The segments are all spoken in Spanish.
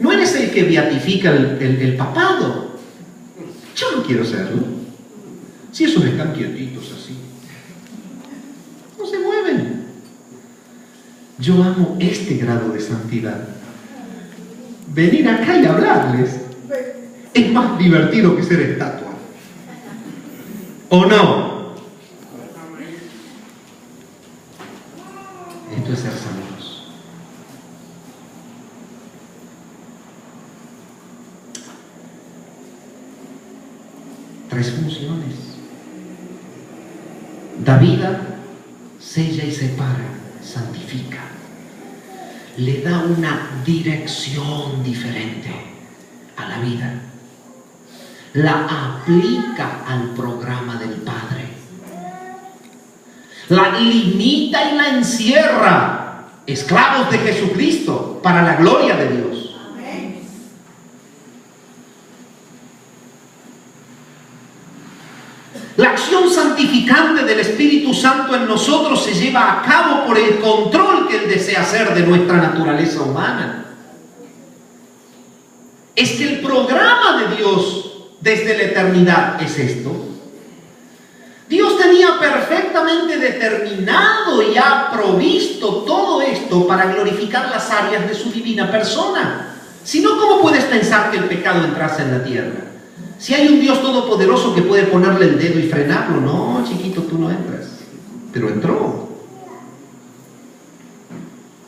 No eres el que beatifica el papado. Yo no quiero serlo. Si esos están quietitos así, no se mueven. Yo amo este grado de santidad. Venir acá y hablarles es más divertido que ser estatua. ¿O no? Esto es ser santos. Tres funciones. Da vida, sella y separa, santifica. Le da una dirección diferente a la vida. La aplica al programa del Padre. La limita y la encierra. Esclavos de Jesucristo para la gloria de Dios. Amén. La acción santificante del Espíritu Santo en nosotros se lleva a cabo por el control que Él desea hacer de nuestra naturaleza humana. Es que el programa de Dios desde la eternidad es esto. Dios tenía perfectamente determinado y ha provisto todo esto para glorificar las áreas de su divina persona. Si no, ¿cómo puedes pensar que el pecado entrase en la tierra? Si hay un Dios todopoderoso que puede ponerle el dedo y frenarlo, no, chiquito, tú no entras. Pero entró.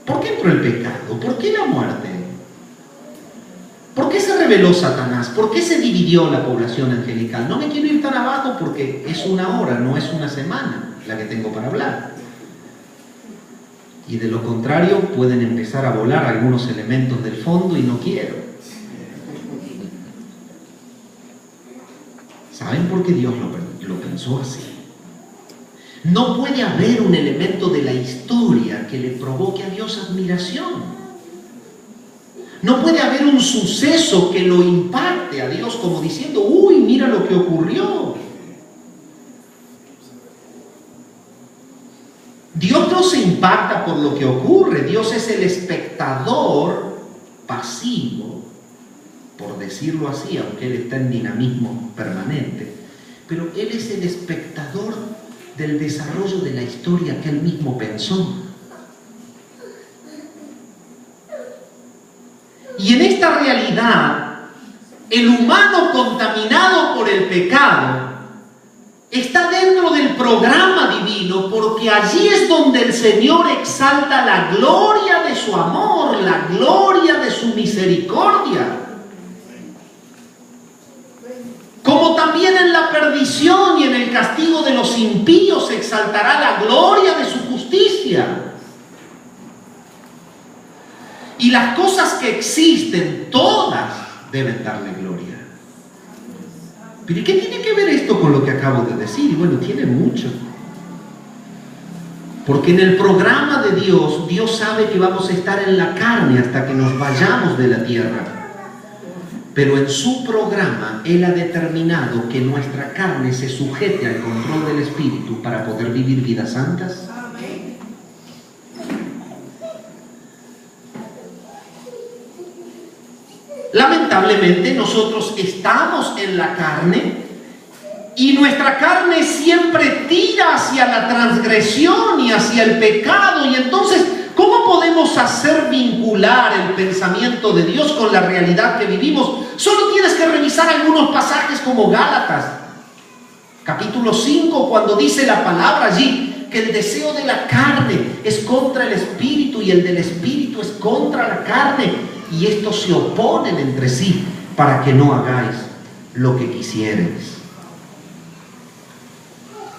¿Por qué entró el pecado? ¿Por qué la muerte? ¿Por qué se rebeló Satanás? ¿Por qué se dividió la población angelical? No me quiero ir tan abajo porque es una hora, no es una semana la que tengo para hablar. Y de lo contrario pueden empezar a volar algunos elementos del fondo y no quiero. ¿Saben por qué Dios lo pensó así? No puede haber un elemento de la historia que le provoque a Dios admiración. No puede haber un suceso que lo impacte a Dios como diciendo, uy, mira lo que ocurrió. Dios no se impacta por lo que ocurre. Dios es el espectador pasivo, por decirlo así, aunque Él está en dinamismo permanente. Pero Él es el espectador del desarrollo de la historia que Él mismo pensó. Y en esta realidad, el humano contaminado por el pecado está dentro del programa divino, porque allí es donde el Señor exalta la gloria de su amor, la gloria de su misericordia. Como también en la perdición y en el castigo de los impíos se exaltará la gloria de su justicia. Y las cosas que existen, todas deben darle gloria. ¿Pero qué tiene que ver esto con lo que acabo de decir? Y bueno, tiene mucho. Porque en el programa de Dios, Dios sabe que vamos a estar en la carne hasta que nos vayamos de la tierra. Pero en su programa, Él ha determinado que nuestra carne se sujete al control del Espíritu para poder vivir vidas santas. Lamentablemente nosotros estamos en la carne y nuestra carne siempre tira hacia la transgresión y hacia el pecado, y entonces ¿cómo podemos hacer vincular el pensamiento de Dios con la realidad que vivimos? Solo tienes que revisar algunos pasajes como Gálatas capítulo 5, cuando dice la palabra allí que el deseo de la carne es contra el espíritu y el del espíritu es contra la carne. Y estos se oponen entre sí para que no hagáis lo que quisierais.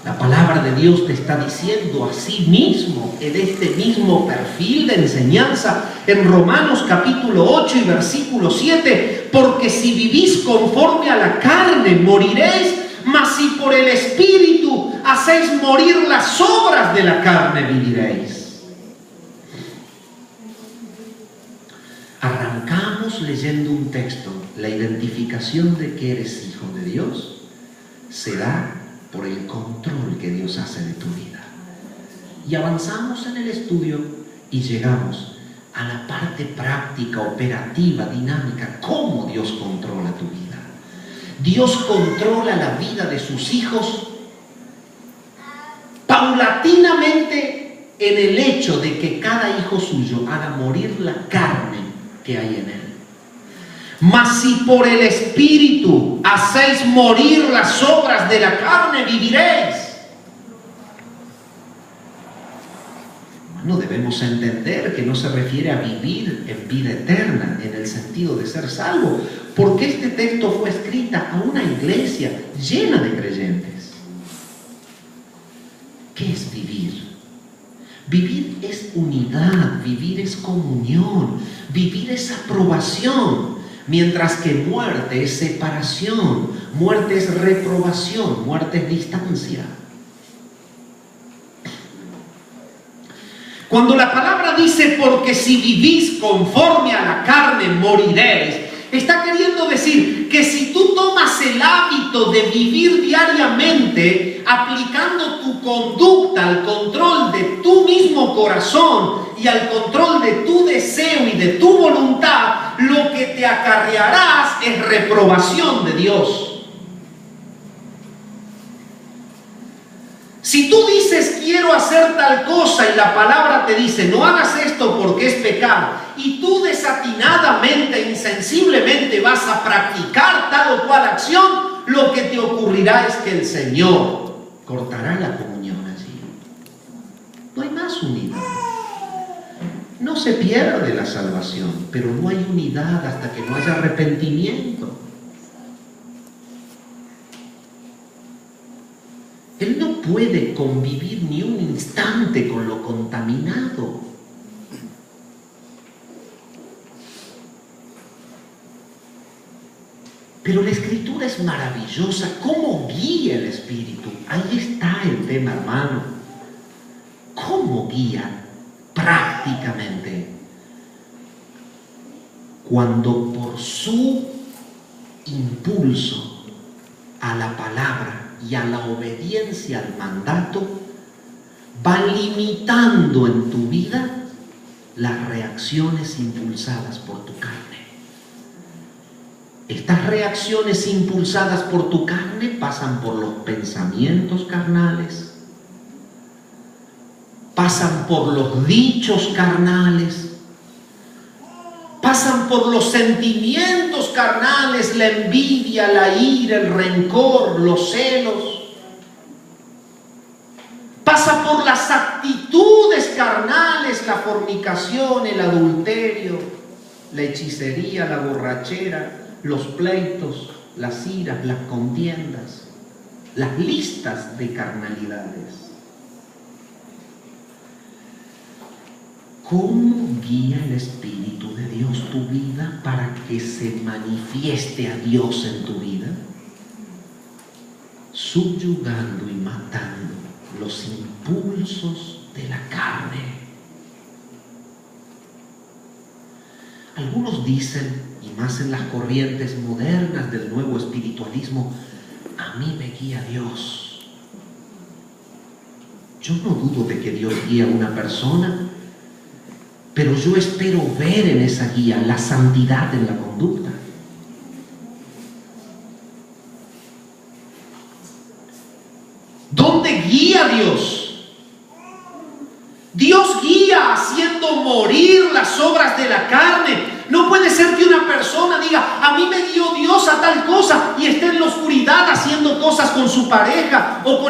La palabra de Dios te está diciendo a sí mismo, en este mismo perfil de enseñanza, en Romanos capítulo 8 y versículo 7, porque si vivís conforme a la carne, moriréis, mas si por el Espíritu hacéis morir las obras de la carne, viviréis. Arrancamos leyendo un texto. La identificación de que eres hijo de Dios se da por el control que Dios hace de tu vida. Y avanzamos en el estudio y llegamos a la parte práctica, operativa, dinámica, cómo Dios controla tu vida. Dios controla la vida de sus hijos paulatinamente en el hecho de que cada hijo suyo haga morir la carne que hay en él. Mas si por el Espíritu hacéis morir las obras de la carne, viviréis. No debemos entender que no se refiere a vivir en vida eterna, en el sentido de ser salvo, porque este texto fue escrita a una iglesia llena de creyentes. ¿Qué es vivir? Vivir es unidad, vivir es comunión, vivir es aprobación, mientras que muerte es separación, muerte es reprobación, muerte es distancia. Cuando la palabra dice, porque si vivís conforme a la carne moriréis, está queriendo decir que si tú tomas el hábito de vivir diariamente, aplicando tu conducta al control de tu mismo corazón y al control de tu deseo y de tu voluntad, lo que te acarrearás es reprobación de Dios. Si tú dices quiero hacer tal cosa y la palabra te dice no hagas esto porque es pecado, y tú desatinadamente, insensiblemente vas a practicar tal o cual acción, lo que te ocurrirá es que el Señor cortará la comunión allí. No hay más unidad. No se pierde la salvación, pero no hay unidad hasta que no haya arrepentimiento. Él no puede convivir ni un instante con lo contaminado. Pero la Escritura es maravillosa. ¿Cómo guía el Espíritu? Ahí está el tema, hermano. ¿Cómo guía prácticamente? Cuando por su impulso a la palabra y a la obediencia al mandato, va limitando en tu vida las reacciones impulsadas por tu carne. Estas reacciones impulsadas por tu carne pasan por los pensamientos carnales, pasan por los dichos carnales, pasan por los sentimientos carnales, la envidia, la ira, el rencor, los celos. Pasa por las actitudes carnales, la fornicación, el adulterio, la hechicería, la borrachera, los pleitos, las iras, las contiendas, las listas de carnalidades. ¿Cómo guía el Espíritu de Dios tu vida para que se manifieste a Dios en tu vida? Subyugando y matando los impulsos de la carne. Algunos dicen, y más en las corrientes modernas del nuevo espiritualismo, a mí me guía Dios. Yo no dudo de que Dios guía a una persona, pero yo espero ver en esa guía la santidad en la conducta. ¿Dónde guía Dios? Dios guía haciendo morir las obras de la carne. No puede ser que una persona diga, a mí me guió Dios a tal cosa, y esté en la oscuridad haciendo cosas con su pareja o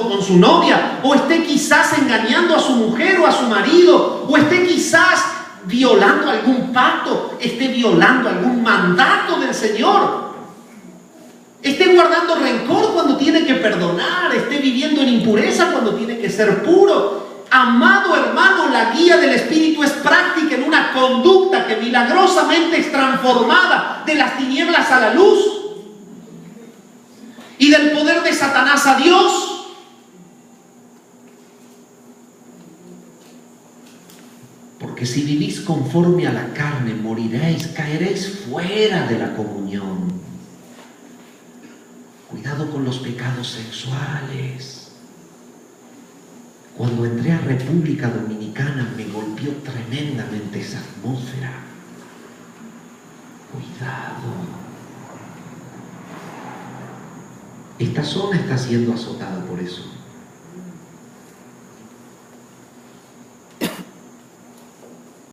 con su novia, o esté quizás engañando a su mujer o a su marido, o esté quizás violando algún pacto, esté violando algún mandato del Señor, esté guardando rencor cuando tiene que perdonar, esté viviendo en impureza cuando tiene que ser puro. Amado hermano, la guía del Espíritu es práctica en una conducta que milagrosamente es transformada de las tinieblas a la luz y del poder de Satanás a Dios. Porque si vivís conforme a la carne, moriréis, caeréis fuera de la comunión. Cuidado con los pecados sexuales. Cuando entré a República Dominicana me golpeó tremendamente esa atmósfera. Cuidado. Esta zona está siendo azotada por eso.